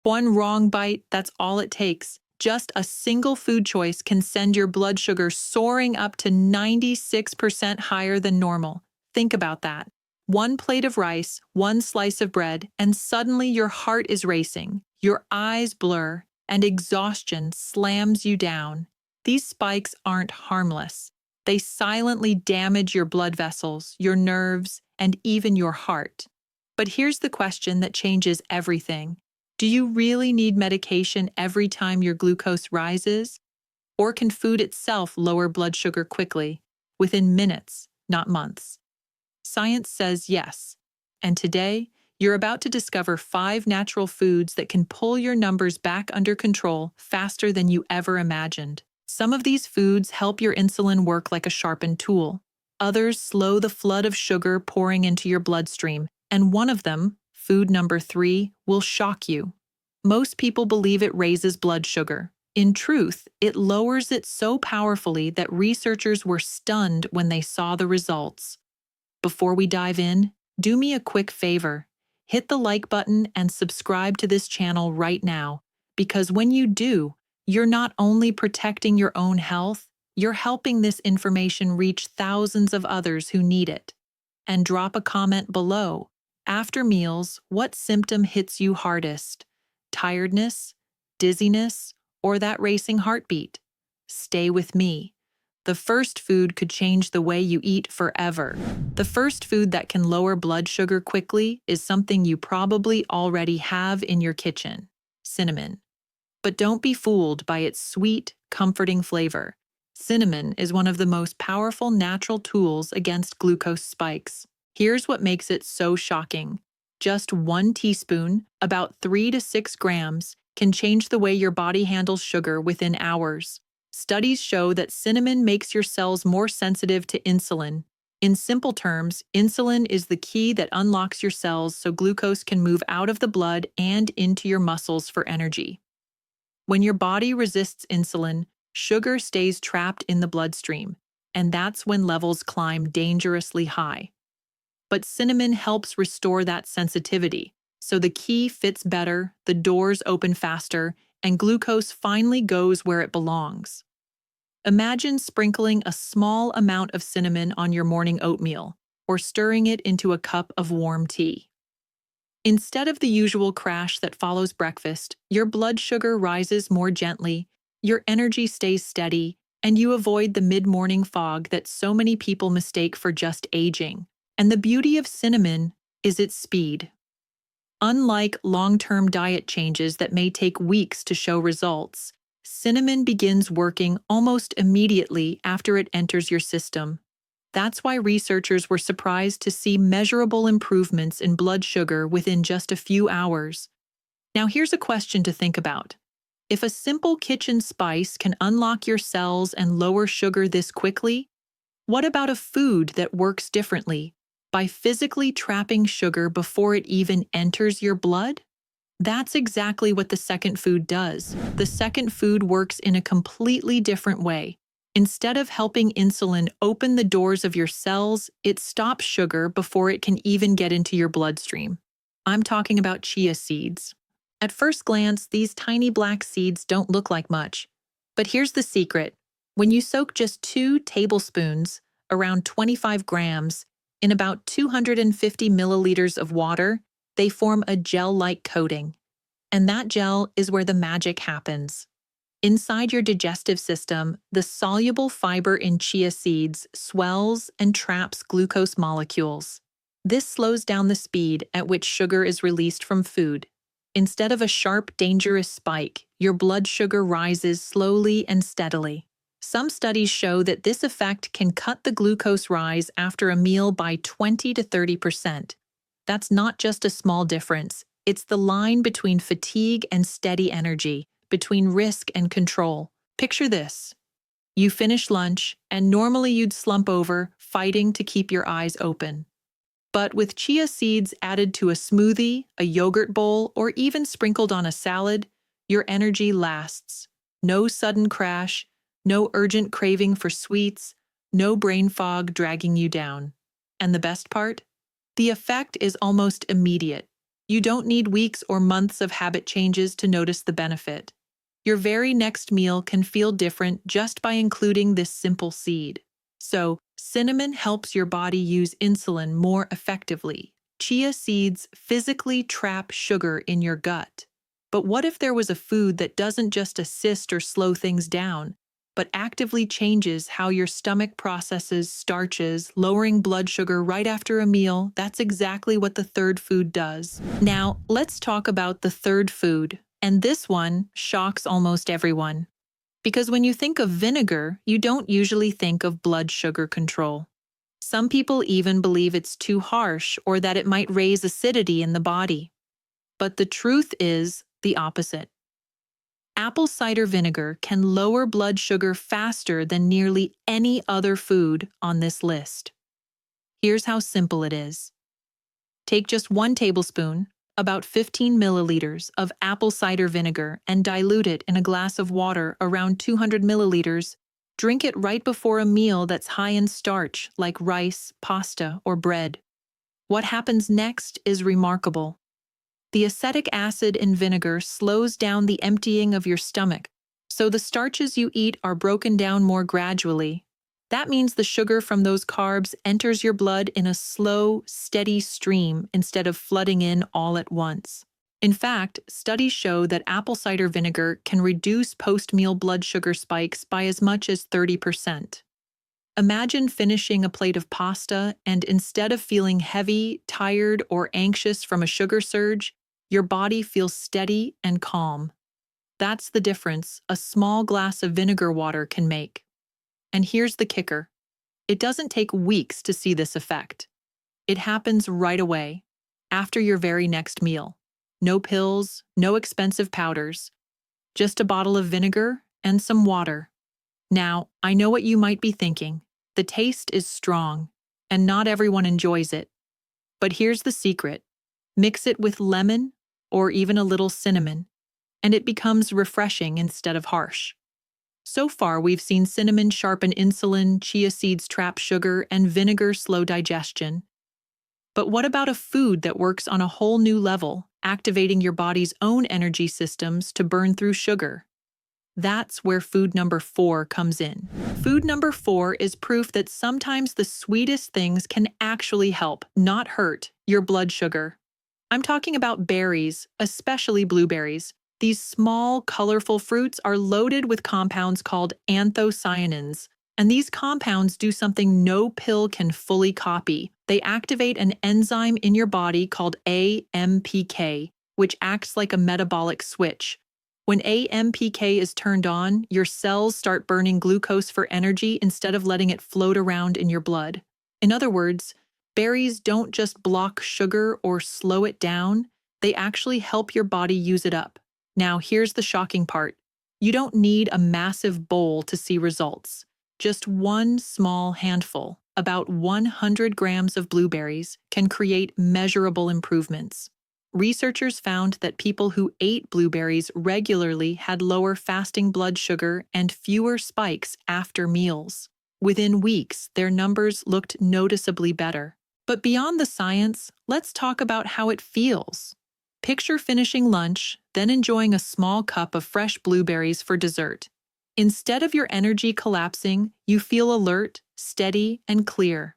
One wrong bite, that's all it takes. Just a single food choice can send your blood sugar soaring up to 96% higher than normal. Think about that. One plate of rice, one slice of bread, and suddenly your heart is racing, your eyes blur, and exhaustion slams you down. These spikes aren't harmless. They silently damage your blood vessels, your nerves, and even your heart. But here's the question that changes everything. Do you really need medication every time your glucose rises? Or can food itself lower blood sugar quickly, within minutes, not months? Science says yes. And today, you're about to discover 5 natural foods that can pull your numbers back under control faster than you ever imagined. Some of these foods help your insulin work like a sharpened tool. Others slow the flood of sugar pouring into your bloodstream. And one of them, food number 3, will shock you. Most people believe it raises blood sugar. In truth, it lowers it so powerfully that researchers were stunned when they saw the results. Before we dive in, do me a quick favor. Hit the like button and subscribe to this channel right now, because when you do, you're not only protecting your own health, you're helping this information reach thousands of others who need it. And drop a comment below. After meals, what symptom hits you hardest? Tiredness, dizziness, or that racing heartbeat? Stay with me. The first food could change the way you eat forever. The first food that can lower blood sugar quickly is something you probably already have in your kitchen: cinnamon. But don't be fooled by its sweet, comforting flavor. Cinnamon is one of the most powerful natural tools against glucose spikes. Here's what makes it so shocking. Just 1 teaspoon, about 3 to 6 grams, can change the way your body handles sugar within hours. Studies show that cinnamon makes your cells more sensitive to insulin. In simple terms, insulin is the key that unlocks your cells so glucose can move out of the blood and into your muscles for energy. When your body resists insulin, sugar stays trapped in the bloodstream, and that's when levels climb dangerously high. But cinnamon helps restore that sensitivity, so the key fits better, the doors open faster, and glucose finally goes where it belongs. Imagine sprinkling a small amount of cinnamon on your morning oatmeal, or stirring it into a cup of warm tea. Instead of the usual crash that follows breakfast, your blood sugar rises more gently, your energy stays steady, and you avoid the mid-morning fog that so many people mistake for just aging. And the beauty of cinnamon is its speed. Unlike long-term diet changes that may take weeks to show results, cinnamon begins working almost immediately after it enters your system. That's why researchers were surprised to see measurable improvements in blood sugar within just a few hours. Now here's a question to think about. If a simple kitchen spice can unlock your cells and lower sugar this quickly, what about a food that works differently, by physically trapping sugar before it even enters your blood? That's exactly what the second food does. The second food works in a completely different way. Instead of helping insulin open the doors of your cells, it stops sugar before it can even get into your bloodstream. I'm talking about chia seeds. At first glance, these tiny black seeds don't look like much. But here's the secret. When you soak just 2 tablespoons, around 25 grams, in about 250 milliliters of water, they form a gel-like coating. And that gel is where the magic happens. Inside your digestive system, the soluble fiber in chia seeds swells and traps glucose molecules. This slows down the speed at which sugar is released from food. Instead of a sharp, dangerous spike, your blood sugar rises slowly and steadily. Some studies show that this effect can cut the glucose rise after a meal by 20 to 30%. That's not just a small difference. It's the line between fatigue and steady energy, between risk and control. Picture this. You finish lunch, and normally you'd slump over, fighting to keep your eyes open. But with chia seeds added to a smoothie, a yogurt bowl, or even sprinkled on a salad, your energy lasts. No sudden crash, no urgent craving for sweets, no brain fog dragging you down. And the best part? The effect is almost immediate. You don't need weeks or months of habit changes to notice the benefit. Your very next meal can feel different just by including this simple seed. So, cinnamon helps your body use insulin more effectively. Chia seeds physically trap sugar in your gut. But what if there was a food that doesn't just assist or slow things down, but actively changes how your stomach processes starches, lowering blood sugar right after a meal? That's exactly what the third food does. Now, let's talk about the third food. And this one shocks almost everyone. Because when you think of vinegar, you don't usually think of blood sugar control. Some people even believe it's too harsh or that it might raise acidity in the body. But the truth is the opposite. Apple cider vinegar can lower blood sugar faster than nearly any other food on this list. Here's how simple it is. Take just 1 tablespoon, about 15 milliliters, of apple cider vinegar and dilute it in a glass of water around 200 milliliters. Drink it right before a meal that's high in starch, like rice, pasta, or bread. What happens next is remarkable. The acetic acid in vinegar slows down the emptying of your stomach, so the starches you eat are broken down more gradually. That means the sugar from those carbs enters your blood in a slow, steady stream instead of flooding in all at once. In fact, studies show that apple cider vinegar can reduce post-meal blood sugar spikes by as much as 30%. Imagine finishing a plate of pasta and instead of feeling heavy, tired, or anxious from a sugar surge, your body feels steady and calm. That's the difference a small glass of vinegar water can make. And here's the kicker. It doesn't take weeks to see this effect. It happens right away, after your very next meal. No pills, no expensive powders, just a bottle of vinegar and some water. Now, I know what you might be thinking. The taste is strong, and not everyone enjoys it. But here's the secret. Mix it with lemon or even a little cinnamon, and it becomes refreshing instead of harsh. So far, we've seen cinnamon sharpen insulin, chia seeds trap sugar, and vinegar slow digestion. But what about a food that works on a whole new level, activating your body's own energy systems to burn through sugar? That's where food number 4 comes in. Food number 4 is proof that sometimes the sweetest things can actually help, not hurt, your blood sugar. I'm talking about berries, especially blueberries. These small, colorful fruits are loaded with compounds called anthocyanins, and these compounds do something no pill can fully copy. They activate an enzyme in your body called AMPK, which acts like a metabolic switch. When AMPK is turned on, your cells start burning glucose for energy instead of letting it float around in your blood. In other words, berries don't just block sugar or slow it down, they actually help your body use it up. Now, here's the shocking part. You don't need a massive bowl to see results. Just one small handful, about 100 grams of blueberries, can create measurable improvements. Researchers found that people who ate blueberries regularly had lower fasting blood sugar and fewer spikes after meals. Within weeks, their numbers looked noticeably better. But beyond the science, let's talk about how it feels. Picture finishing lunch, then enjoying a small cup of fresh blueberries for dessert. Instead of your energy collapsing, you feel alert, steady, and clear.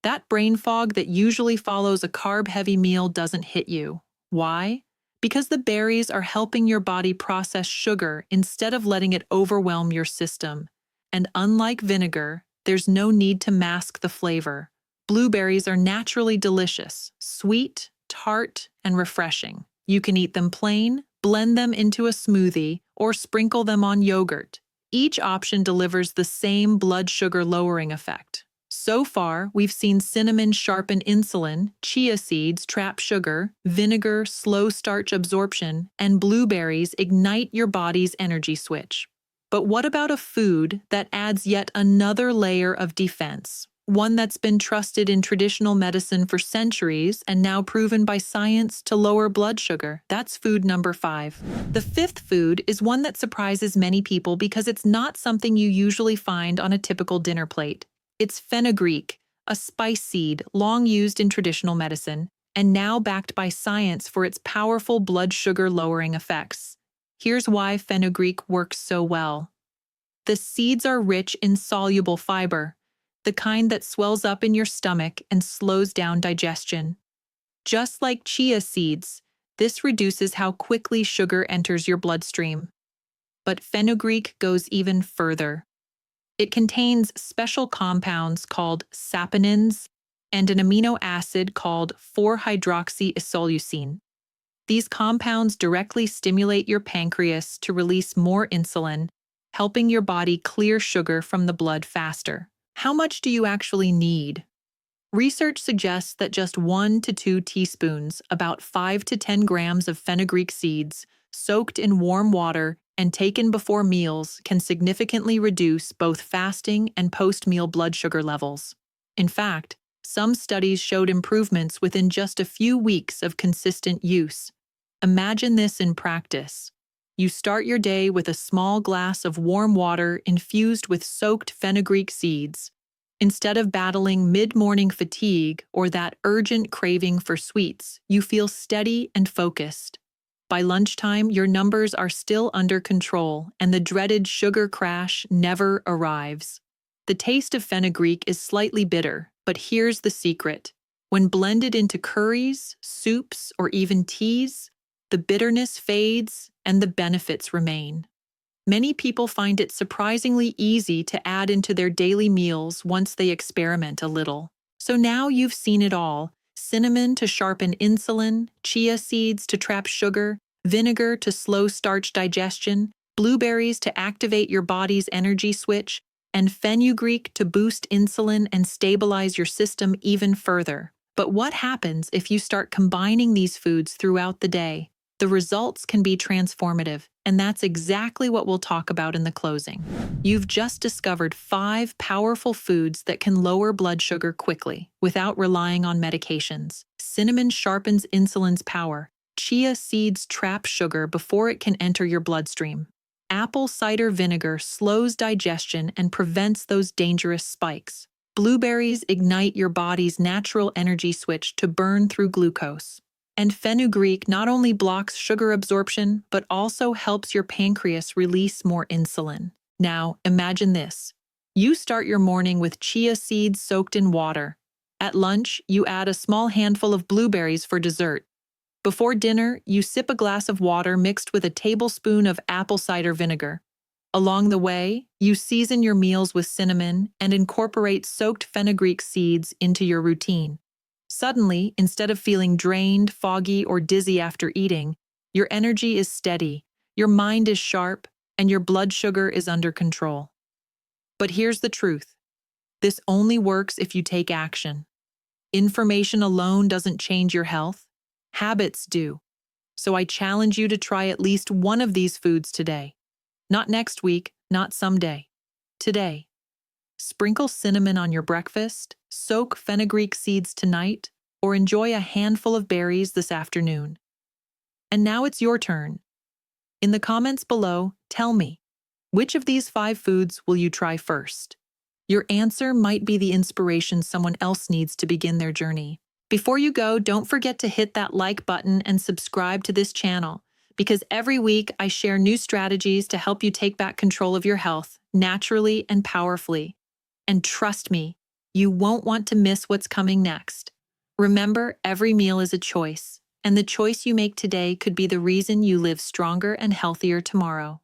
That brain fog that usually follows a carb-heavy meal doesn't hit you. Why? Because the berries are helping your body process sugar instead of letting it overwhelm your system. And unlike vinegar, there's no need to mask the flavor. Blueberries are naturally delicious, sweet, tart, and refreshing. You can eat them plain, blend them into a smoothie, or sprinkle them on yogurt. Each option delivers the same blood sugar lowering effect. So far, we've seen cinnamon sharpen insulin, chia seeds trap sugar, vinegar slow starch absorption, and blueberries ignite your body's energy switch. But what about a food that adds yet another layer of defense? One that's been trusted in traditional medicine for centuries and now proven by science to lower blood sugar. That's food number 5. The 5th food is one that surprises many people because it's not something you usually find on a typical dinner plate. It's fenugreek, a spice seed long used in traditional medicine. and now backed by science for its powerful blood sugar lowering effects. Here's why fenugreek works so well. The seeds are rich in soluble fiber, the kind that swells up in your stomach and slows down digestion. Just like chia seeds, this reduces how quickly sugar enters your bloodstream. But fenugreek goes even further. It contains special compounds called saponins and an amino acid called 4-hydroxyisoleucine. These compounds directly stimulate your pancreas to release more insulin, helping your body clear sugar from the blood faster. How much do you actually need? Research suggests that just 1 to 2 teaspoons, about 5 to 10 grams of fenugreek seeds, soaked in warm water and taken before meals can significantly reduce both fasting and post-meal blood sugar levels. In fact, some studies showed improvements within just a few weeks of consistent use. Imagine this in practice. You start your day with a small glass of warm water infused with soaked fenugreek seeds. Instead of battling mid-morning fatigue or that urgent craving for sweets, you feel steady and focused. By lunchtime, your numbers are still under control, and the dreaded sugar crash never arrives. The taste of fenugreek is slightly bitter, but here's the secret. When blended into curries, soups, or even teas, the bitterness fades and the benefits remain. Many people find it surprisingly easy to add into their daily meals once they experiment a little. So now you've seen it all: cinnamon to sharpen insulin, chia seeds to trap sugar, vinegar to slow starch digestion, blueberries to activate your body's energy switch, and fenugreek to boost insulin and stabilize your system even further. But what happens if you start combining these foods throughout the day? The results can be transformative, and that's exactly what we'll talk about in the closing. You've just discovered 5 powerful foods that can lower blood sugar quickly, without relying on medications. Cinnamon sharpens insulin's power. Chia seeds trap sugar before it can enter your bloodstream. Apple cider vinegar slows digestion and prevents those dangerous spikes. Blueberries ignite your body's natural energy switch to burn through glucose. And fenugreek not only blocks sugar absorption, but also helps your pancreas release more insulin. Now, imagine this. You start your morning with chia seeds soaked in water. At lunch, you add a small handful of blueberries for dessert. Before dinner, you sip a glass of water mixed with a tablespoon of apple cider vinegar. Along the way, you season your meals with cinnamon and incorporate soaked fenugreek seeds into your routine. Suddenly, instead of feeling drained, foggy, or dizzy after eating, your energy is steady, your mind is sharp, and your blood sugar is under control. But here's the truth. This only works if you take action. Information alone doesn't change your health. Habits do. So I challenge you to try at least one of these foods today. Not next week, not someday. Today. Sprinkle cinnamon on your breakfast, soak fenugreek seeds tonight, or enjoy a handful of berries this afternoon. And now it's your turn. In the comments below, tell me, which of these 5 foods will you try first? Your answer might be the inspiration someone else needs to begin their journey. Before you go, don't forget to hit that like button and subscribe to this channel, because every week I share new strategies to help you take back control of your health naturally and powerfully. And trust me, you won't want to miss what's coming next. Remember, every meal is a choice, and the choice you make today could be the reason you live stronger and healthier tomorrow.